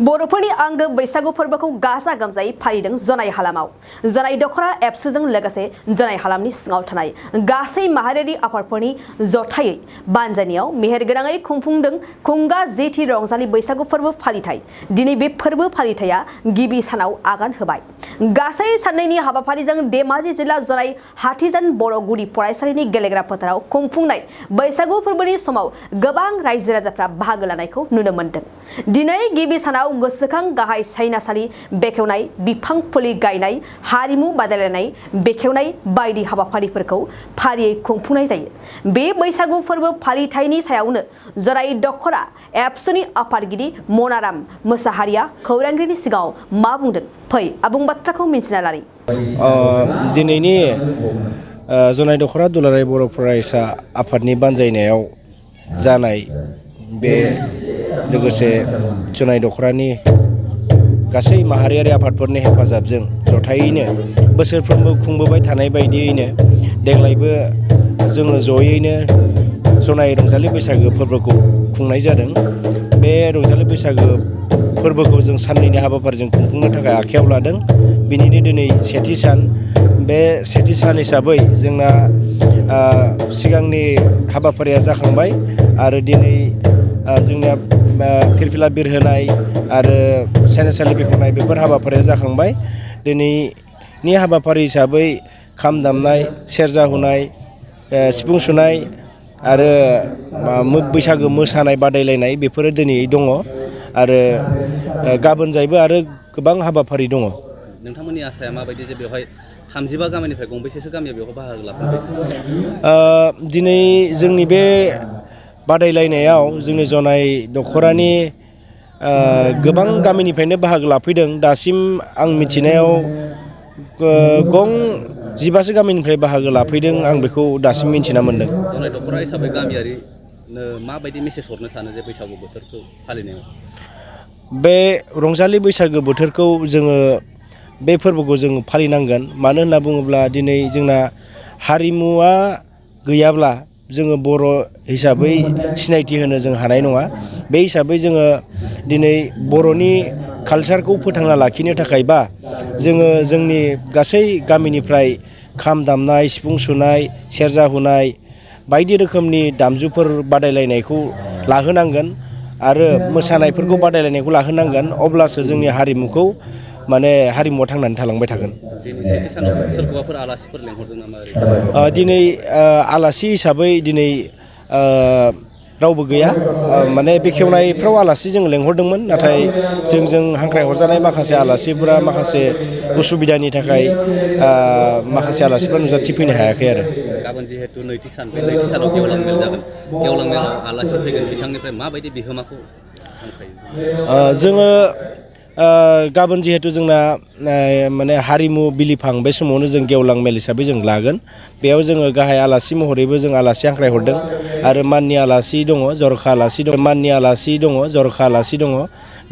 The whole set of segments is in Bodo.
बर'फोरनि आंगो बैसागु फोरबोखौ गाजा गोमजायै फालिदों जनाय हालामाव। जनाय दखरा एबसुजों लोगोसे जनाय हालामनि सिङाव थानाय गासै माहारियारि आफादफोरनि जथायै बानजायनायाव मेहेरगोनाङै खुंफुंदों खुंगा जेथि रंजालि बैसागु फोरबो फालिथाय। दिनै बे फोरबो फालिथाया गिबि सानाव आगान होबाय। गासै साननैनि हाबाफारिजों धेमाजि जिल्ला जनाय हाथिजान बर' गुदि फरायसालिनि गेलेग्रा फोथाराव खुंफुंनाय बैसागु फोरबोनि समाव गोबां रायजो राजाफ्रा बाहागो लानायखौ नुनो मोन्दों। दिनै गिबि सानाव गोसोखां गाहाय सायनासालि बेखेवनाय, बिफां फुलि गायनाय, हारिमु बादायलायनाय बेखेवनाय बायदि हाबाफारिफोरखौ फारियै खुंफुंनाय जायो। बे बैसागु फोरबो फालिथायनि सायावनो जराय दखरा एबसुनि आफादगिरि मनाराम मोसाहारिया खौरांगिरिनि सिगाङाव मा बुंदों, फै आबुं बाथ्राखौ मिन्थिना लानि। दिनैनि जनाय दखरा दुलाराय बर' फरायसा आफादनि बानजायनायाव जानाय बे लोगोसे जनाय दखरानि गासै माहारियारि आफादफोरनि हेफाजाबजों जथायैनो बोसोरफ्रोमबो खुंबोबाय थानाय बायदियैनो देग्लायबो जोङो जयैनो जनाय रंजालि बैसागो फोरबोखौ खुंनाय जादों। बे रंजालि बैसागो फोरबोखौ जों साननैनि हाबाफारिजों खुंफुंनो थाखाय आखायाव लादों। बिनिनो दिनै सेथि सान। बे सेथि सान हिसाबै जोंना सिगांनि हाबाफारिया जाखांबाय आरो दिनै जोंनिया फिरफिला बिरहोनाय आरो सायनासालि बेखेवनाय बेफोर हाबाफारिया जाखांबाय। दिनैनि हाबाफारि हिसाबै खाम दामनाय, सेरजा हुनाय, सिफुं सुनाय आरो बैसागो मोसानाय बादायलायनाय बेफोरो दिनै दङ आरो गाबोन जायबो आरो गोबां हाबाफारि दङ। नोंथांमोननि आसाया माबायदि जे बेवहाय 35 गामिनिफ्राय गंबेसेसो गामिया बेवहाय बाहागो लाफैबाय? दिनै जोंनि बे बादायलायनायाव जोंनि जनाय दखरानि गोबां गामिनिफ्रायनो बाहागो लाफैदों। दासिम आं मिथिनायाव गं 15सो गामिनिफ्राय बाहागो लाफैदों, आं बेखौ दासिम मिथिना मोन्दों। जनाय दखरा हिसाबै गामियारिनो माबायदि मेसेज हरनो सानो जे बैसागु बोथोरखौ फालिनायाव? बे रंजालि बैसागो बोथोरखौ जोङो बे फोरबोखौ जों फालिनांगोन। मानो होनना बुङोब्ला दिनै जोंना हारिमुवा गैयाब्ला जोङो बर' हिसाबै सिनायथि होनो जों हानाय नङा। बे हिसाबै जोङो दिनै बर'नि कालचारखौ फोथांना लाखिनो थाखायबा जोङो जोंनि गासै गामिनिफ्राय खाम दामनाय, सिफुं सुनाय, सेरजा हुनाय बायदि रोखोमनि दामजुफोर बादायलायनायखौ लाहोनांगोन आरो मोसानायफोरखौ बादायलायनायखौ लाहोनांगोन। अब्लासो जोंनि हारिमुखौ हारिमुवा थांनानै थालांबाय थागोन। दिनै सेथि सानाव सोरखौबाफोर आलासिफोर लेंहरदों नामा ओरैनो? दिनै आलासि हिसाबै दिनै रावबो गैया। माने बेखेवनायफ्राव आलासि जों लेंहरदोंमोन, नाथाय जोंजों हांख्रायहरजानाय माखासे आलासिफोरा माखासे उसुबिदानि थाखाय माखासे आलासिफ्रा नुजाथिफैनो हायाखै आरो। गाबोन जिहेतु नैथि सान, बे नैथि सानाव गेवलां मेल जागोन। गेवलां मेलाव आलासि फैगोन, बिथांनिफ्राय माबायदि बिहोमाखौ हांख्रायो? जोङो गाबोन जिहेतु जोंना माने हारिमु बिलिफां बे समावनो जों गेवलां मेल हिसाबै जों लागोन। बेयाव जोङो गाहाय आलासि महरैबो जों आलासि हांख्रायहरदों आरो माननि आलासि दङ, जर'खा आलासि दङ, माननि आलासि दङ, जर'खा आलासि दङ।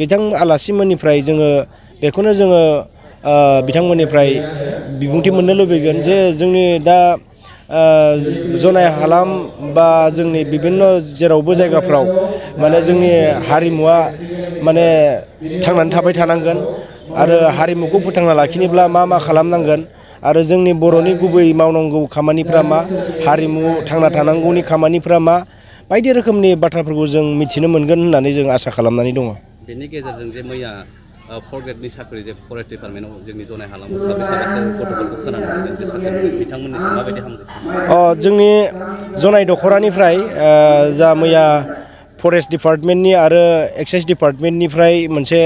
बिथां आलासिमोननिफ्राय जोङो बेखौनो जोङो बिथांमोननिफ्राय बिबुंथि मोननो लुबैगोन जे जोंनि दा जनाय हालाम बा जोंनि बिभिन्न जेरावबो जायगाफ्राव माने जोंनि हारिमुवा माने थांनानै थाबाय थानांगोन आरो हारिमुखौ फोथांना लाखिनोब्ला मा मा खालामनांगोन आरो जोंनि बर'नि गुबै मावनांगौ खामानिफ्रा मा, हारिमु थांना थानांगौनि खामानिफ्रा मा, बायदि रोखोमनि बाथ्राफोरखौ जों मिथिनो मोनगोन होननानै जों आसा खालामनानै दङ। बेनि गेजेरजों जे मैया 4th ग्रेडनि साख्रि जे फरेस्ट डिपार्टमेन्टआव जोंनि जनाय हालामाव साबैसे गथ'फोरखौ खोनानो मोनदों जे साख्रि मोनदों, बिथांमोननिसिम माबायदि हामलायथिनाय? जोंनि जनाय दखरानिफ्राय जा मैया फरेस्ट डिपार्टमेन्टनि आरो एक्साइज डिपार्टमेन्टनिफ्राय मोनसे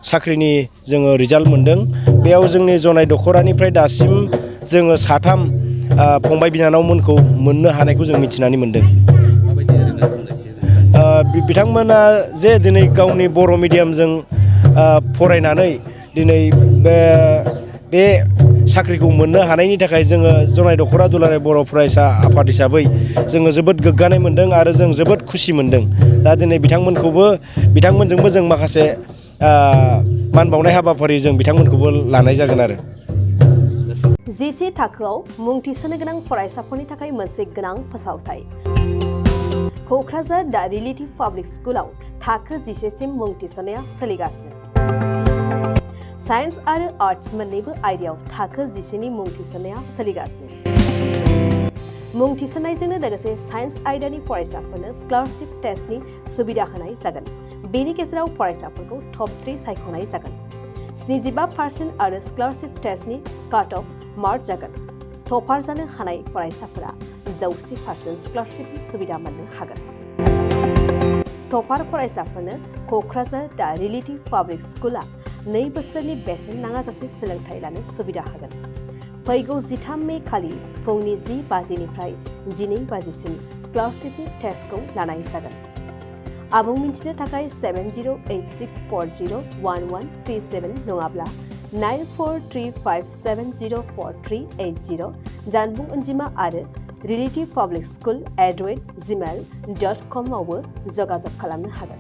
साख्रिनि जोङो रिजाल्ट मोनदों। बेयाव जोंनि जनाय दखरानिफ्राय दासिम जोङो 3 फंबाय बिनानावमोनखौ मोननो हानायखौ जों मिथिनानै मोनदों। माबायदि ओरैनो हामलायथि होदों बिथांमोना जे दिनै गावनि बर' मिडियामजों फरायनानै दिनै बे साख्रिखौ मोननो हानायनि थाखाय जोङो जनाय दखरा दुलाराय बर' फरायसा आफाद हिसाबै जोङो जोबोद गोग्गानाय मोनदों आरो जों जोबोद खुसि मोनदों। दा दिनै बिथांमोनजोंबो जों माखासे मान बावनाय हाबाफारि जों बिथांमोनखौबो लानाय जागोन आरो। जिसे थाखोआव मुं थिसननो गोनां फरायसाफोरनि थाखाय मोनसे गोनां फोसावथाय। क'क्राझार दा रिलेटिभ पाब्लिक स्कुलाव थाखो 11 सिम मुं थिसननाया सोलिगासिनो। साइन्स आरो आर्ट्स मोन्नैबो आयदायाव थाखो 11 नि मुं थिसननाया सोलिगासिनो। मुं थिसननायजोंनो लोगोसे साइन्स आयदानि फरायसाफोरनो स्कलारशिप टेस्टनि सुबिदा होनाय जागोन। बेनि गेजेराव फरायसाफोरखौ टप 3 सायख'नाय जागोन। 75% आरो स्कलारशिप टेस्टनि काट अफ मार्क जागोन। टपार जानो हानाय फरायसाफोरा 100% स्कलारशिपनि सुबिदा मोननो हागोन। टपार फरायसाफोरनो क'क्राझार दा रिलेटिभ पाब्लिक स्कुला 2 बोसोरनि बेसेन नाङाजासे सोलोंथाइ लानो सुबिदा होगोन। फैगौ 13 मे खालि फुंनि 10 बाजिनिफ्राय 12 बाजिसिम स्कलारशिपनि टेस्टखौ लानाय जागोन। आबुं मिन्थिनो थाखाय 7086401137 नङाब्ला 9435704380 जानबुं अनजिमा आरो relativepublicschool@gmail.com आवबो जगाजग खालामनो हागोन।